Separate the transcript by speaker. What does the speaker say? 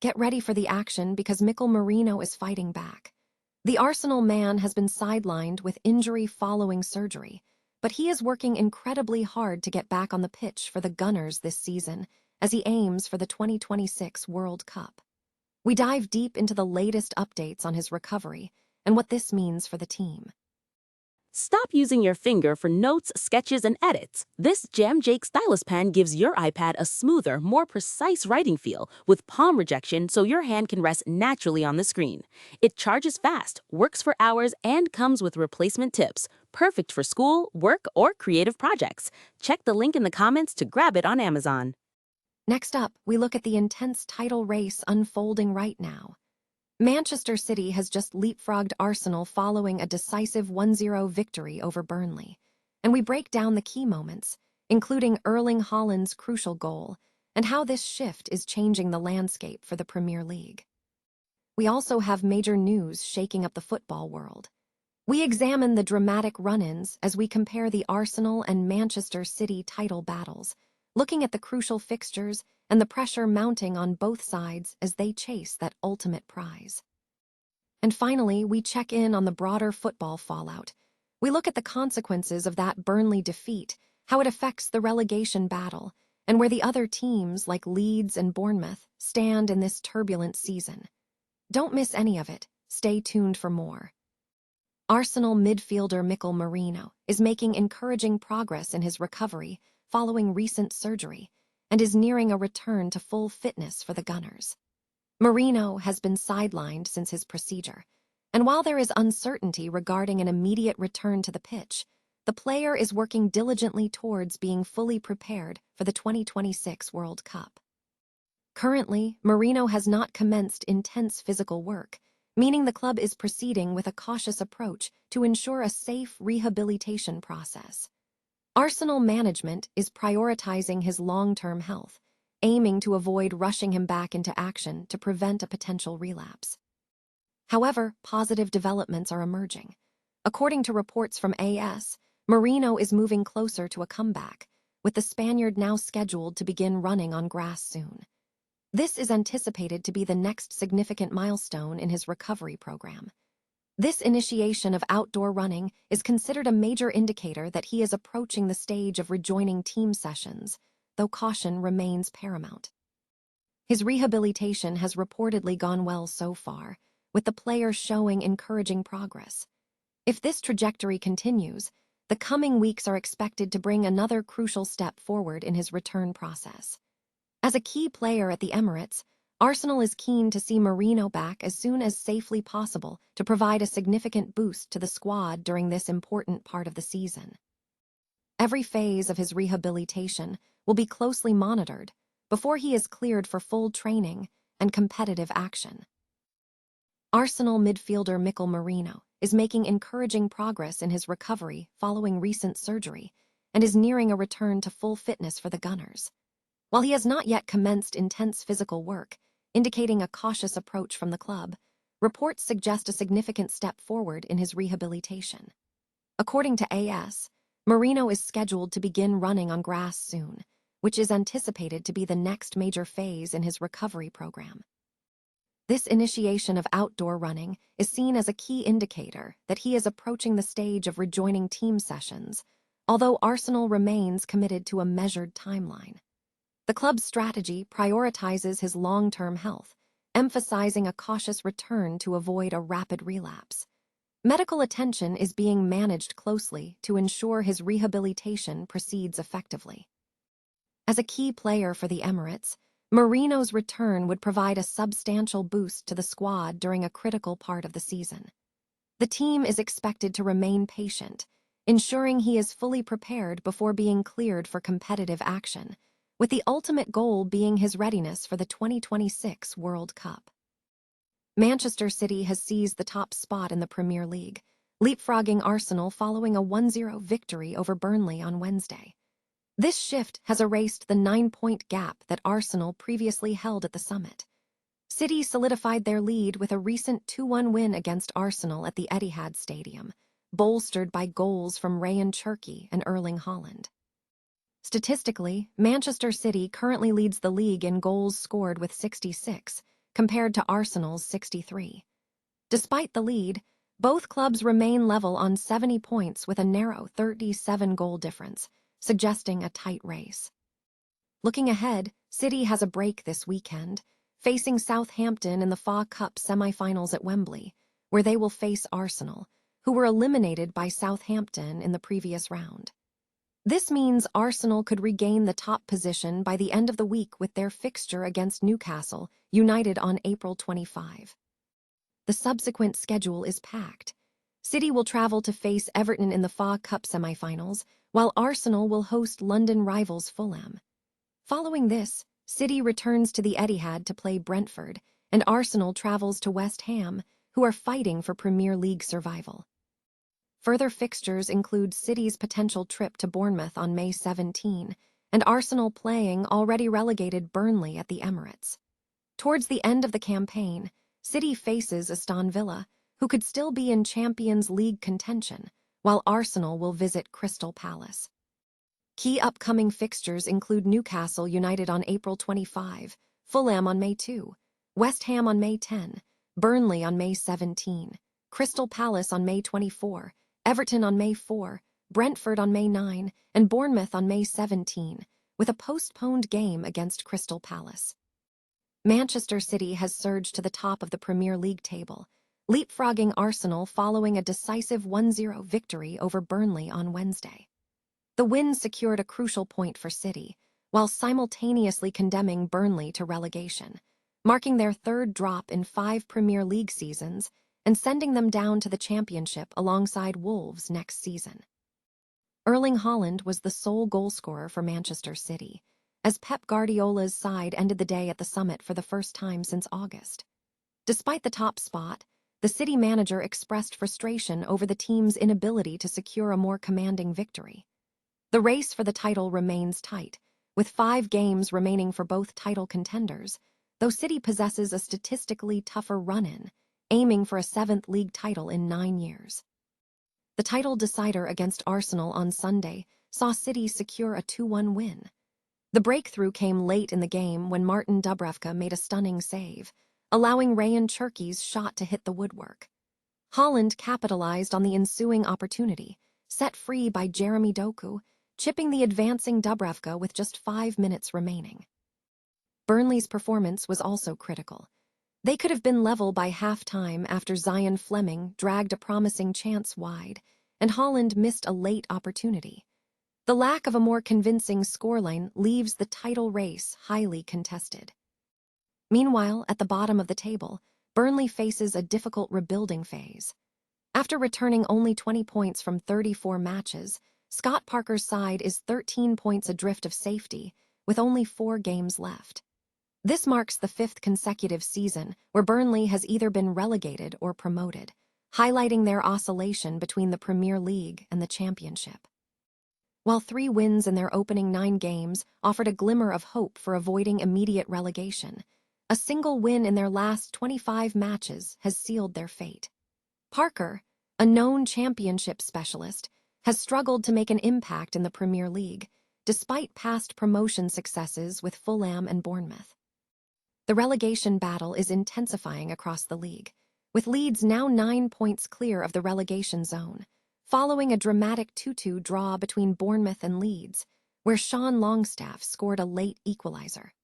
Speaker 1: Get ready for the action because Mikel Merino is fighting back. The Arsenal man has been sidelined with injury following surgery, but he is working incredibly hard to get back on the pitch for the Gunners this season as he aims for the 2026 World Cup. We dive deep into the latest updates on his recovery and what this means for the team.
Speaker 2: Stop using your finger for notes, sketches, and edits. This Jam Jake stylus pen gives your iPad a smoother, more precise writing feel with palm rejection so your hand can rest naturally on the screen. It charges fast, works for hours, and comes with replacement tips. Perfect for school, work, or creative projects. Check the link in the comments to grab it on Amazon.
Speaker 1: Next up, we look at the intense title race unfolding right now. Manchester City has just leapfrogged Arsenal following a decisive 1-0 victory over Burnley, and we break down the key moments, including Erling Haaland's crucial goal, and how this shift is changing the landscape for the Premier League. We also have major news shaking up the football world. We examine the dramatic run-ins as we compare the Arsenal and Manchester City title battles, looking at the crucial fixtures and the pressure mounting on both sides as they chase that ultimate prize. And finally, we check in on the broader football fallout. We look at the consequences of that Burnley defeat, how it affects the relegation battle, and where the other teams like Leeds and Bournemouth stand in this turbulent season. Don't miss any of it. Stay tuned for more. Arsenal midfielder Mikel Merino is making encouraging progress in his recovery following recent surgery and is nearing a return to full fitness for the Gunners. Merino has been sidelined since his procedure, and while there is uncertainty regarding an immediate return to the pitch, the player is working diligently towards being fully prepared for the 2026 World Cup. Currently, Merino has not commenced intense physical work, meaning the club is proceeding with a cautious approach to ensure a safe rehabilitation process. Arsenal management is prioritizing his long-term health, aiming to avoid rushing him back into action to prevent a potential relapse. However, positive developments are emerging. According to reports from AS, Merino is moving closer to a comeback, with the Spaniard now scheduled to begin running on grass soon. This is anticipated to be the next significant milestone in his recovery program. This initiation of outdoor running is considered a major indicator that he is approaching the stage of rejoining team sessions, though caution remains paramount. His rehabilitation has reportedly gone well so far, with the player showing encouraging progress. If this trajectory continues, the coming weeks are expected to bring another crucial step forward in his return process. As a key player at the Emirates, Arsenal is keen to see Merino back as soon as safely possible to provide a significant boost to the squad during this important part of the season. Every phase of his rehabilitation will be closely monitored before he is cleared for full training and competitive action. Arsenal midfielder Mikel Merino is making encouraging progress in his recovery following recent surgery and is nearing a return to full fitness for the Gunners. While he has not yet commenced intense physical work, indicating a cautious approach from the club, reports suggest a significant step forward in his rehabilitation. According to AS, Merino is scheduled to begin running on grass soon, which is anticipated to be the next major phase in his recovery program. This initiation of outdoor running is seen as a key indicator that he is approaching the stage of rejoining team sessions, although Arsenal remains committed to a measured timeline. The club's strategy prioritizes his long-term health, emphasizing a cautious return to avoid a rapid relapse. Medical attention is being managed closely to ensure his rehabilitation proceeds effectively. As a key player for the Emirates, Merino's return would provide a substantial boost to the squad during a critical part of the season. The team is expected to remain patient, ensuring he is fully prepared before being cleared for competitive action, with the ultimate goal being his readiness for the 2026 World Cup. Manchester City has seized the top spot in the Premier League, leapfrogging Arsenal following a 1-0 victory over Burnley on Wednesday. This shift has erased the 9-point gap that Arsenal previously held at the summit. City solidified their lead with a recent 2-1 win against Arsenal at the Etihad Stadium, bolstered by goals from Ryan Cherki and Erling Haaland. Statistically, Manchester City currently leads the league in goals scored with 66, compared to Arsenal's 63. Despite the lead, both clubs remain level on 70 points with a narrow 37-goal difference, suggesting a tight race. Looking ahead, City has a break this weekend, facing Southampton in the FA Cup semi-finals at Wembley, where they will face Arsenal, who were eliminated by Southampton in the previous round. This means Arsenal could regain the top position by the end of the week with their fixture against Newcastle United on April 25. The subsequent schedule is packed. City will travel to face Everton in the FA Cup semi-finals, while Arsenal will host London rivals Fulham. Following this, City returns to the Etihad to play Brentford, and Arsenal travels to West Ham, who are fighting for Premier League survival. Further fixtures include City's potential trip to Bournemouth on May 17, and Arsenal playing already relegated Burnley at the Emirates. Towards the end of the campaign, City faces Aston Villa, who could still be in Champions League contention, while Arsenal will visit Crystal Palace. Key upcoming fixtures include Newcastle United on April 25, Fulham on May 2, West Ham on May 10, Burnley on May 17, Crystal Palace on May 24, Everton on May 4, Brentford on May 9, and Bournemouth on May 17, with a postponed game against Crystal Palace. Manchester City has surged to the top of the Premier League table, leapfrogging Arsenal following a decisive 1-0 victory over Burnley on Wednesday. The win secured a crucial point for City, while simultaneously condemning Burnley to relegation, marking their third drop in 5 Premier League seasons and sending them down to the Championship alongside Wolves next season. Erling Haaland was the sole goalscorer for Manchester City, as Pep Guardiola's side ended the day at the summit for the first time since August. Despite the top spot, the City manager expressed frustration over the team's inability to secure a more commanding victory. The race for the title remains tight, with 5 games remaining for both title contenders, though City possesses a statistically tougher run-in, aiming for a 7th league title in 9 years. The title decider against Arsenal on Sunday saw City secure a 2-1 win. The breakthrough came late in the game when Martin Dubravka made a stunning save, allowing Ryan Cherki's shot to hit the woodwork. Haaland capitalized on the ensuing opportunity, set free by Jeremy Doku, chipping the advancing Dubravka with just 5 minutes remaining. Burnley's performance was also critical. They could have been level by half-time after Zion Fleming dragged a promising chance wide, and Haaland missed a late opportunity. The lack of a more convincing scoreline leaves the title race highly contested. Meanwhile, at the bottom of the table, Burnley faces a difficult rebuilding phase. After returning only 20 points from 34 matches, Scott Parker's side is 13 points adrift of safety, with only 4 games left. This marks the 5th consecutive season where Burnley has either been relegated or promoted, highlighting their oscillation between the Premier League and the Championship. While 3 wins in their opening 9 games offered a glimmer of hope for avoiding immediate relegation, a single win in their last 25 matches has sealed their fate. Parker, a known Championship specialist, has struggled to make an impact in the Premier League, despite past promotion successes with Fulham and Bournemouth. The relegation battle is intensifying across the league, with Leeds now 9 points clear of the relegation zone, following a dramatic 2-2 draw between Bournemouth and Leeds, where Sean Longstaff scored a late equalizer.